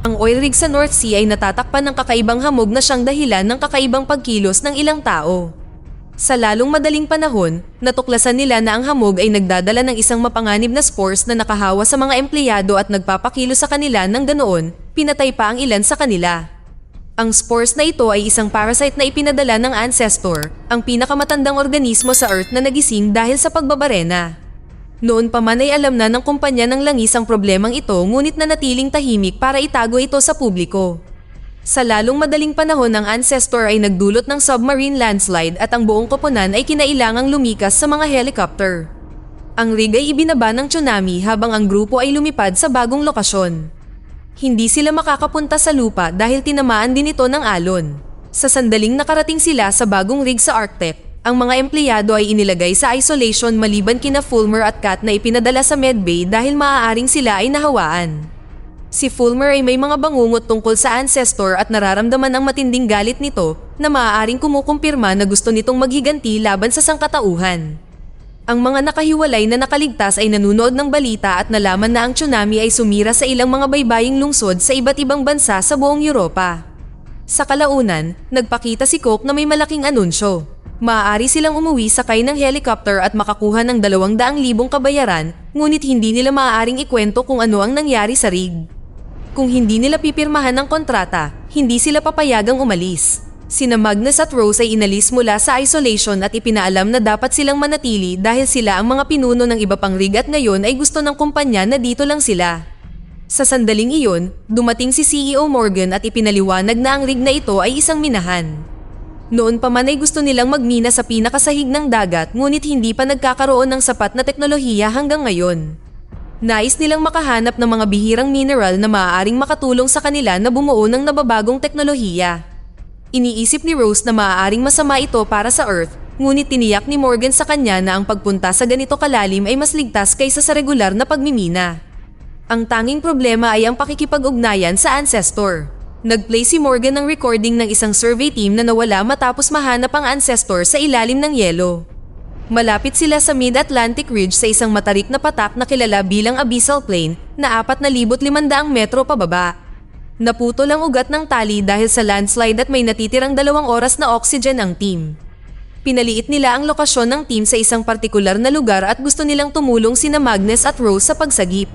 Ang oil rig sa North Sea ay natatakpan ng kakaibang hamog na siyang dahilan ng kakaibang pagkilos ng ilang tao. Sa lalong madaling panahon, natuklasan nila na ang hamog ay nagdadala ng isang mapanganib na spores na nakahawa sa mga empleyado at nagpapakilo sa kanila ng ganoon, pinatay pa ang ilan sa kanila. Ang spores na ito ay isang parasite na ipinadala ng ancestor, ang pinakamatandang organismo sa Earth na nagising dahil sa pagbabarena. Noon pa man ay alam na ng kumpanya ng langis ang problemang ito, ngunit nanatiling tahimik para itago ito sa publiko. Sa lalong madaling panahon, ng ancestor ay nagdulot ng submarine landslide at ang buong koponan ay kinailangang lumikas sa mga helicopter. Ang rig ay ibinaba ng tsunami habang ang grupo ay lumipad sa bagong lokasyon. Hindi sila makakapunta sa lupa dahil tinamaan din ito ng alon. Sa sandaling nakarating sila sa bagong rig sa Arctic, ang mga empleyado ay inilagay sa isolation maliban kina Fulmer at Kat na ipinadala sa medbay dahil maaaring sila ay nahawaan. Si Fulmer ay may mga bangungot tungkol sa ancestor at nararamdaman ang matinding galit nito na maaaring kumukumpirma na gusto nitong maghiganti laban sa sangkatauhan. Ang mga nakahiwalay na nakaligtas ay nanunood ng balita at nalaman na ang tsunami ay sumira sa ilang mga baybaying lungsod sa iba't ibang bansa sa buong Europa. Sa kalaunan, nagpakita si Cook na may malaking anunsyo. Maaari silang umuwi sakay ng helicopter at makakuha ng 200,000 kabayaran, ngunit hindi nila maaaring ikwento kung ano ang nangyari sa rig. Kung hindi nila pipirmahan ng kontrata, hindi sila papayagang umalis. Sina Magnus at Rose ay inalis mula sa isolation at ipinaalam na dapat silang manatili dahil sila ang mga pinuno ng iba pang rig at ngayon ay gusto ng kumpanya na dito lang sila. Sa sandaling iyon, dumating si CEO Morgan at ipinaliwanag na ang rig na ito ay isang minahan. Noon pa man ay gusto nilang magmina sa pinakasahig ng dagat, ngunit hindi pa nagkakaroon ng sapat na teknolohiya hanggang ngayon. Nais nilang makahanap ng mga bihirang mineral na maaaring makatulong sa kanila na bumuo ng nababagong teknolohiya. Iniisip ni Rose na maaaring masama ito para sa Earth, ngunit tiniyak ni Morgan sa kanya na ang pagpunta sa ganito kalalim ay mas ligtas kaysa sa regular na pagmimina. Ang tanging problema ay ang pakikipag-ugnayan sa ancestor. Nag-play si Morgan ng recording ng isang survey team na nawala matapos mahanap ang ancestor sa ilalim ng yelo. Malapit sila sa Mid-Atlantic Ridge sa isang matarik na patak na kilala bilang Abyssal Plain na 4,500 metro pababa. Naputol ang ugat ng tali dahil sa landslide at may natitirang 2 oras na oxygen ang team. Pinaliit nila ang lokasyon ng team sa isang partikular na lugar at gusto nilang tumulong sina Magnus at Rose sa pagsagip.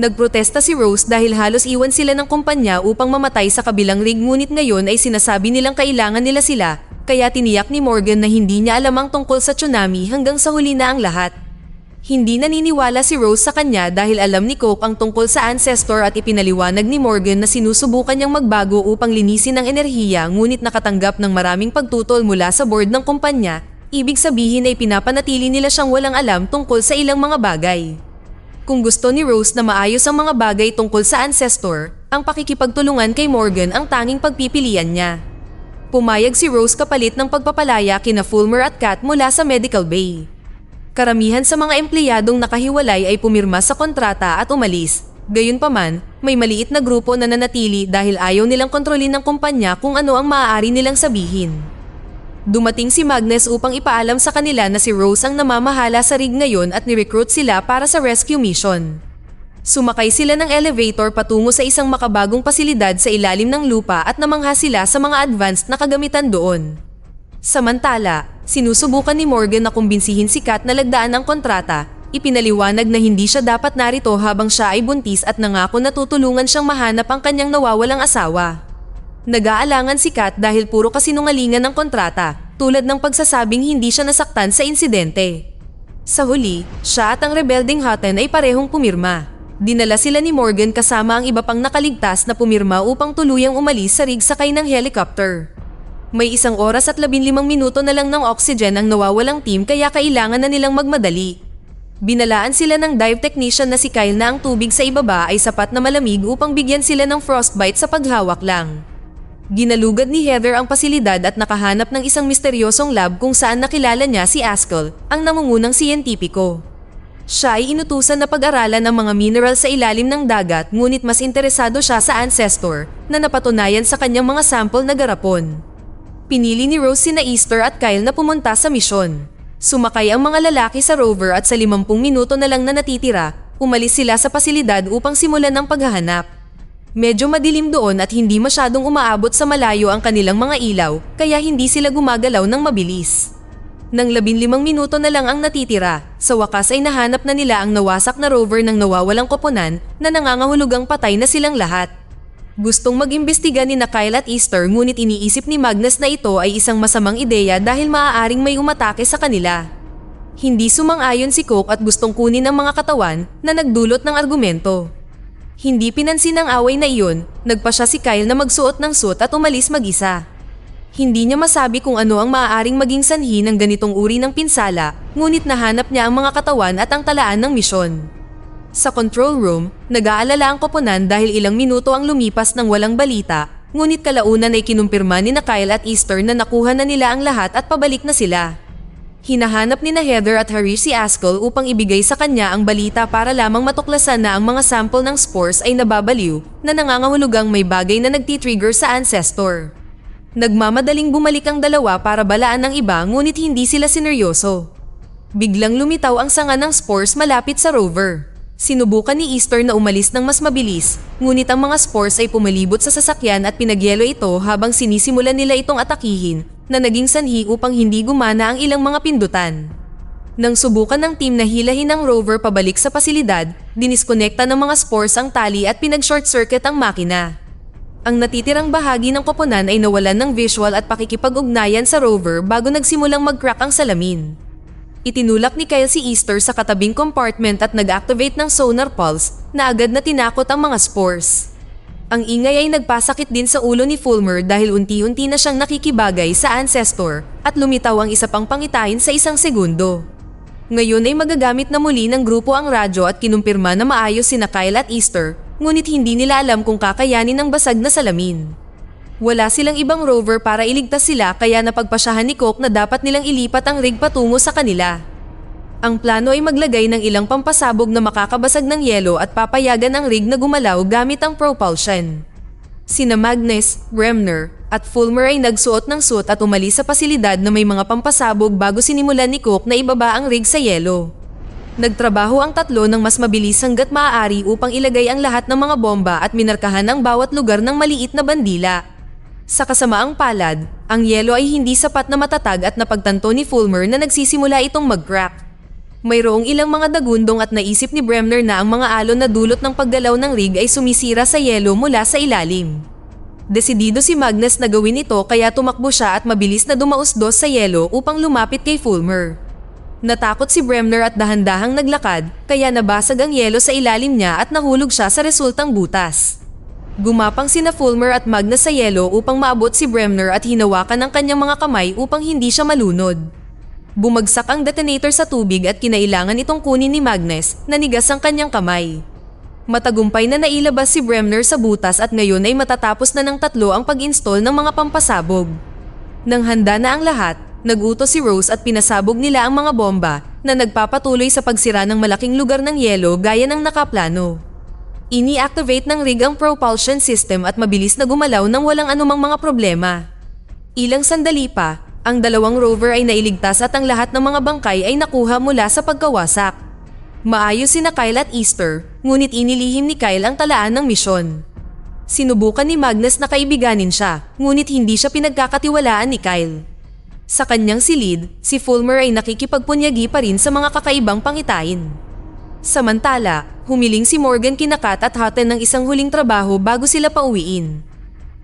Nagprotesta si Rose dahil halos iwan sila ng kumpanya upang mamatay sa kabilang rig, ngunit ngayon ay sinasabi nilang kailangan nila sila. Kaya tiniyak ni Morgan na hindi niya alam ang tungkol sa tsunami hanggang sa huli na ang lahat. Hindi naniniwala si Rose sa kanya dahil alam ni Cook ang tungkol sa ancestor at ipinaliwanag ni Morgan na sinusubukan niyang magbago upang linisin ang enerhiya, ngunit nakatanggap ng maraming pagtutol mula sa board ng kumpanya. Ibig sabihin ay pinapanatili nila siyang walang alam tungkol sa ilang mga bagay. Kung gusto ni Rose na maayos ang mga bagay tungkol sa ancestor, ang pakikipagtulungan kay Morgan ang tanging pagpipilian niya. Pumayag si Rose kapalit ng pagpapalaya kina Fulmer at Kat mula sa medical bay. Karamihan sa mga empleyadong nakahiwalay ay pumirma sa kontrata at umalis. Gayunpaman, may maliit na grupo na nanatili dahil ayaw nilang kontrolin ng kumpanya kung ano ang maaari nilang sabihin. Dumating si Magnus upang ipaalam sa kanila na si Rose ang namamahala sa rig ngayon at ni-recruit sila para sa rescue mission. Sumakay sila ng elevator patungo sa isang makabagong pasilidad sa ilalim ng lupa at namangha sila sa mga advanced na kagamitan doon. Samantala, sinusubukan ni Morgan na kumbinsihin si Kat na lagdaan ang kontrata. Ipinaliwanag na hindi siya dapat narito habang siya ay buntis at nangako na tutulungan siyang mahanap ang kanyang nawawalang asawa. Nag-aalangan si Kat dahil puro kasinungalingan ng kontrata, tulad ng pagsasabing hindi siya nasaktan sa insidente. Sa huli, siya at ang rebelding Hutton ay parehong pumirma. Dinala sila ni Morgan kasama ang iba pang nakaligtas na pumirma upang tuluyang umalis sa rig sakay ng helicopter. May 1 oras at 15 minuto na lang ng oxygen ang nawawalang team kaya kailangan na nilang magmadali. Binalaan sila ng dive technician na si Kyle na ang tubig sa ibaba ay sapat na malamig upang bigyan sila ng frostbite sa paghawak lang. Ginalugad ni Heather ang pasilidad at nakahanap ng isang misteryosong lab kung saan nakilala niya si Askell, ang nangungunang siyentipiko. Siya ay inutusan na pag-aralan ang mga mineral sa ilalim ng dagat, ngunit mas interesado siya sa ancestor na napatunayan sa kanyang mga sample na garapon. Pinili ni Rose sina Easter at Kyle na pumunta sa misyon. Sumakay ang mga lalaki sa rover at sa 50 minuto na lang na natitira, umalis sila sa pasilidad upang simulan ang paghahanap. Medyo madilim doon at hindi masyadong umaabot sa malayo ang kanilang mga ilaw, kaya hindi sila gumagalaw ng mabilis. Nang 15 minuto na lang ang natitira, sa wakas ay nahanap na nila ang nawasak na rover ng nawawalang koponan na nangangahulugang patay na silang lahat. Gustong mag-imbestiga ni Kyle at Easter ngunit iniisip ni Magnus na ito ay isang masamang ideya dahil maaaring may umatake sa kanila. Hindi sumang-ayon si Cook at gustong kunin ang mga katawan na nagdulot ng argumento. Hindi pinansin ang away na iyon, nagpa siya si Kyle na magsuot ng suit at umalis mag-isa. Hindi niya masabi kung ano ang maaaring maging sanhi ng ganitong uri ng pinsala, ngunit nahanap niya ang mga katawan at ang talaan ng misyon. Sa control room, nag-aalala ang koponan dahil ilang minuto ang lumipas ng walang balita, ngunit kalaunan ay kinumpirma ni Kyle at Easter na nakuha na nila ang lahat at pabalik na sila. Hinahanap ni Heather at Harish si Askell upang ibigay sa kanya ang balita para lamang matuklasan na ang mga sample ng spores ay nababaliw na nangangahulugang may bagay na nagtitrigger sa ancestor. Nagmamadaling bumalik ang dalawa para balaan ng iba ngunit hindi sila sineryoso. Biglang lumitaw ang sanga ng spores malapit sa rover. Sinubukan ni Easter na umalis ng mas mabilis, ngunit ang mga spores ay pumalibot sa sasakyan at pinagyelo ito habang sinisimulan nila itong atakihin, na naging sanhi upang hindi gumana ang ilang mga pindutan. Nang subukan ng team na hilahin ang rover pabalik sa pasilidad, diniskonekta ng mga spores ang tali at pinag-short circuit ang makina. Ang natitirang bahagi ng koponan ay nawalan ng visual at pakikipag-ugnayan sa rover bago nagsimulang mag-crack ang salamin. Itinulak ni Kyle si Easter sa katabing compartment at nag-activate ng sonar pulse na agad na tinakot ang mga spores. Ang ingay ay nagpasakit din sa ulo ni Fulmer dahil unti-unti na siyang nakikibagay sa ancestor at lumitaw ang isa pang pangitain sa isang segundo. Ngayon ay magagamit na muli ng grupo ang radyo at kinumpirma na maayos sina Kyle at Easter, ngunit hindi nila alam kung kakayanin ng basag na salamin. Wala silang ibang rover para iligtas sila kaya napagpasyahan ni Cook na dapat nilang ilipat ang rig patungo sa kanila. Ang plano ay maglagay ng ilang pampasabog na makakabasag ng yelo at papayagan ang rig na gumalaw gamit ang propulsion. Sina Magnus, Bremner, at Fulmer ay nagsuot ng suit at umalis sa pasilidad na may mga pampasabog bago sinimulan ni Cook na ibaba ang rig sa yelo. Nagtrabaho ang tatlo ng mas mabilis hanggat maaari upang ilagay ang lahat ng mga bomba at minarkahan ang bawat lugar ng maliit na bandila. Sa kasamaang palad, ang yelo ay hindi sapat na matatag at napagtanto ni Fulmer na nagsisimula itong mag-crack. Mayroong ilang mga dagundong at naisip ni Bremner na ang mga alon na dulot ng paggalaw ng rig ay sumisira sa yelo mula sa ilalim. Desidido si Magnus na gawin ito kaya tumakbo siya at mabilis na dumausdos sa yelo upang lumapit kay Fulmer. Natakot si Bremner at dahan-dahang naglakad kaya nabasag ang yelo sa ilalim niya at nahulog siya sa resultang butas. Gumapang sina Fulmer at Magnus sa yelo upang maabot si Bremner at hinawakan ang kanyang mga kamay upang hindi siya malunod. Bumagsak ang detonator sa tubig at kinailangan itong kunin ni Magnus na nigas ang kanyang kamay. Matagumpay na nailabas si Bremner sa butas at ngayon ay matatapos na ng tatlo ang pag-install ng mga pampasabog. Nang handa na ang lahat, nag-utos si Rose at pinasabog nila ang mga bomba na nagpapatuloy sa pagsira ng malaking lugar ng yelo gaya ng nakaplano. Ini-activate ng rig ang propulsion system at mabilis na gumalaw nang walang anumang mga problema. Ilang sandali pa, ang dalawang rover ay nailigtas at ang lahat ng mga bangkay ay nakuha mula sa pagkawasak. Maayos sina Kyle at Easter, ngunit inilihim ni Kyle ang talaan ng misyon. Sinubukan ni Magnus na kaibiganin siya, ngunit hindi siya pinagkakatiwalaan ni Kyle. Sa kanyang silid, si Fulmer ay nakikipagpunyagi pa rin sa mga kakaibang pangitain. Samantala, humiling si Morgan kina Kat at Hutton ng isang huling trabaho bago sila pauwiin.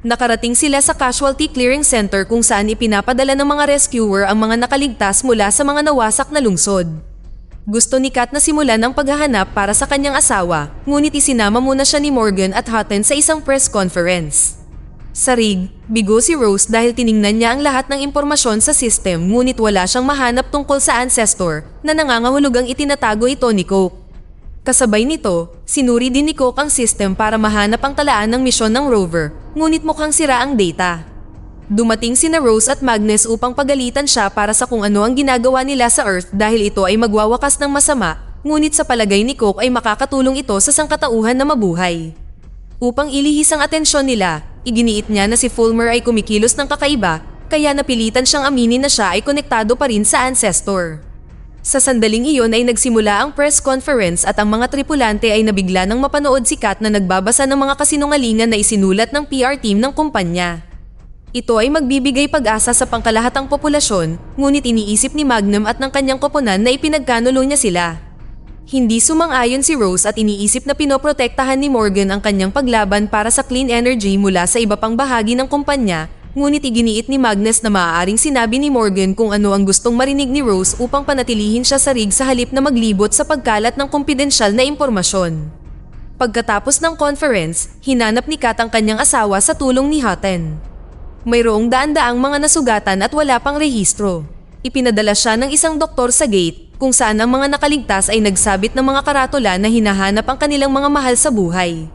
Nakarating sila sa Casualty Clearing Center kung saan ipinapadala ng mga rescuer ang mga nakaligtas mula sa mga nawasak na lungsod. Gusto ni Kat na simulan ang paghahanap para sa kanyang asawa, ngunit isinama muna siya ni Morgan at Hutton sa isang press conference. Sa rig, bigo si Rose dahil tiningnan niya ang lahat ng impormasyon sa system ngunit wala siyang mahanap tungkol sa ancestor na nangangahulugang itinatago ito ni Cook. Kasabay nito, sinuri din ni Cook ang system para mahanap ang talaan ng misyon ng rover, ngunit mukhang sira ang data. Dumating sina Rose at Magnus upang pagalitan siya para sa kung ano ang ginagawa nila sa Earth dahil ito ay magwawakas ng masama, ngunit sa palagay ni Cook ay makakatulong ito sa sangkatauhan na mabuhay. Upang ilihis ang atensyon nila, iginiit niya na si Fulmer ay kumikilos ng kakaiba, kaya napilitan siyang aminin na siya ay konektado pa rin sa ancestor. Sa sandaling iyon ay nagsimula ang press conference at ang mga tripulante ay nabigla nang mapanood si Kat na nagbabasa ng mga kasinungalingan na isinulat ng PR team ng kumpanya. Ito ay magbibigay pag-asa sa pangkalahatang populasyon, ngunit iniisip ni Magnum at ng kanyang koponan na ipinagkanulo niya sila. Hindi sumang-ayon si Rose at iniisip na pinoprotektahan ni Morgan ang kanyang paglaban para sa clean energy mula sa iba pang bahagi ng kumpanya, ngunit iginiit ni Magnus na maaaring sinabi ni Morgan kung ano ang gustong marinig ni Rose upang panatilihin siya sa rig sa halip na maglibot sa pagkalat ng kumpidensyal na impormasyon. Pagkatapos ng conference, hinanap ni Kat ang kanyang asawa sa tulong ni Hutton. Mayroong daan-daang mga nasugatan at wala pang rehistro. Ipinadala siya ng isang doktor sa gate, kung saan ang mga nakaligtas ay nagsabit ng mga karatula na hinahanap ang kanilang mga mahal sa buhay.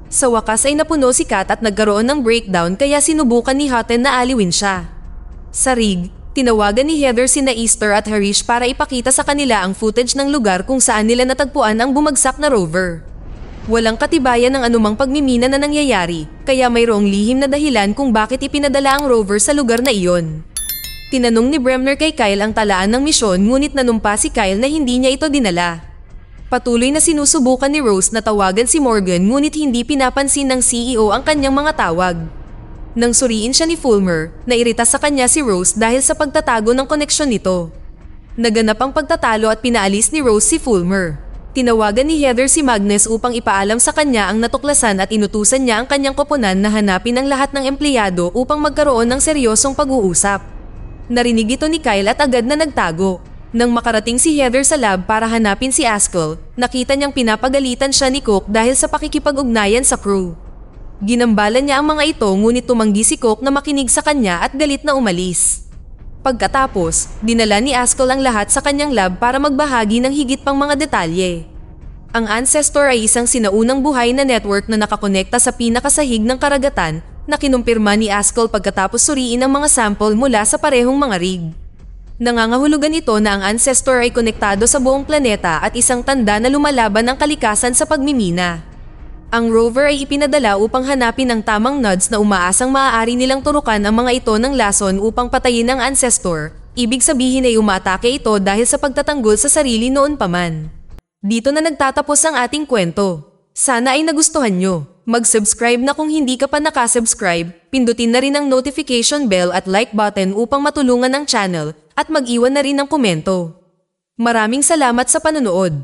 Sa wakas ay napuno si Kat at nagkaroon ng breakdown kaya sinubukan ni Hutton na aliwin siya. Sa rig, tinawagan ni Heather sina Easter at Harish para ipakita sa kanila ang footage ng lugar kung saan nila natagpuan ang bumagsak na rover. Walang katibayan ng anumang pagmimina na nangyayari, kaya mayroong lihim na dahilan kung bakit ipinadala ang rover sa lugar na iyon. Tinanong ni Bremner kay Kyle ang talaan ng misyon ngunit nanumpa si Kyle na hindi niya ito dinala. Patuloy na sinusubukan ni Rose na tawagan si Morgan ngunit hindi pinapansin ng CEO ang kanyang mga tawag. Nang suriin siya ni Fulmer, nairita sa kanya si Rose dahil sa pagtatago ng koneksyon nito. Naganap ang pagtatalo at pinaalis ni Rose si Fulmer. Tinawagan ni Heather si Magnus upang ipaalam sa kanya ang natuklasan at inutusan niya ang kanyang koponan na hanapin ang lahat ng empleyado upang magkaroon ng seryosong pag-uusap. Narinig ito ni Kyle at agad na nagtago. Nang makarating si Heather sa lab para hanapin si Askell, nakita niyang pinapagalitan siya ni Cook dahil sa pakikipag-ugnayan sa crew. Ginambalan niya ang mga ito ngunit tumanggi si Cook na makinig sa kanya at galit na umalis. Pagkatapos, dinala ni Askell ang lahat sa kanyang lab para magbahagi ng higit pang mga detalye. Ang Ancestor ay isang sinaunang buhay na network na nakakonekta sa pinakasahig ng karagatan na kinumpirma ni Askell pagkatapos suriin ang mga sample mula sa parehong mga rig. Nangangahulugan ito na ang Ancestor ay konektado sa buong planeta at isang tanda na lumalaban ng kalikasan sa pagmimina. Ang rover ay ipinadala upang hanapin ang tamang nodes na umaasang maaari nilang turukan ang mga ito ng lason upang patayin ang Ancestor. Ibig sabihin ay umaatake ito dahil sa pagtatanggol sa sarili noon pa man. Dito na nagtatapos ang ating kwento. Sana ay nagustuhan nyo. Mag-subscribe na kung hindi ka pa nakasubscribe, pindutin na rin ang notification bell at like button upang matulungan ang channel at mag-iwan na rin ng komento. Maraming salamat sa panonood.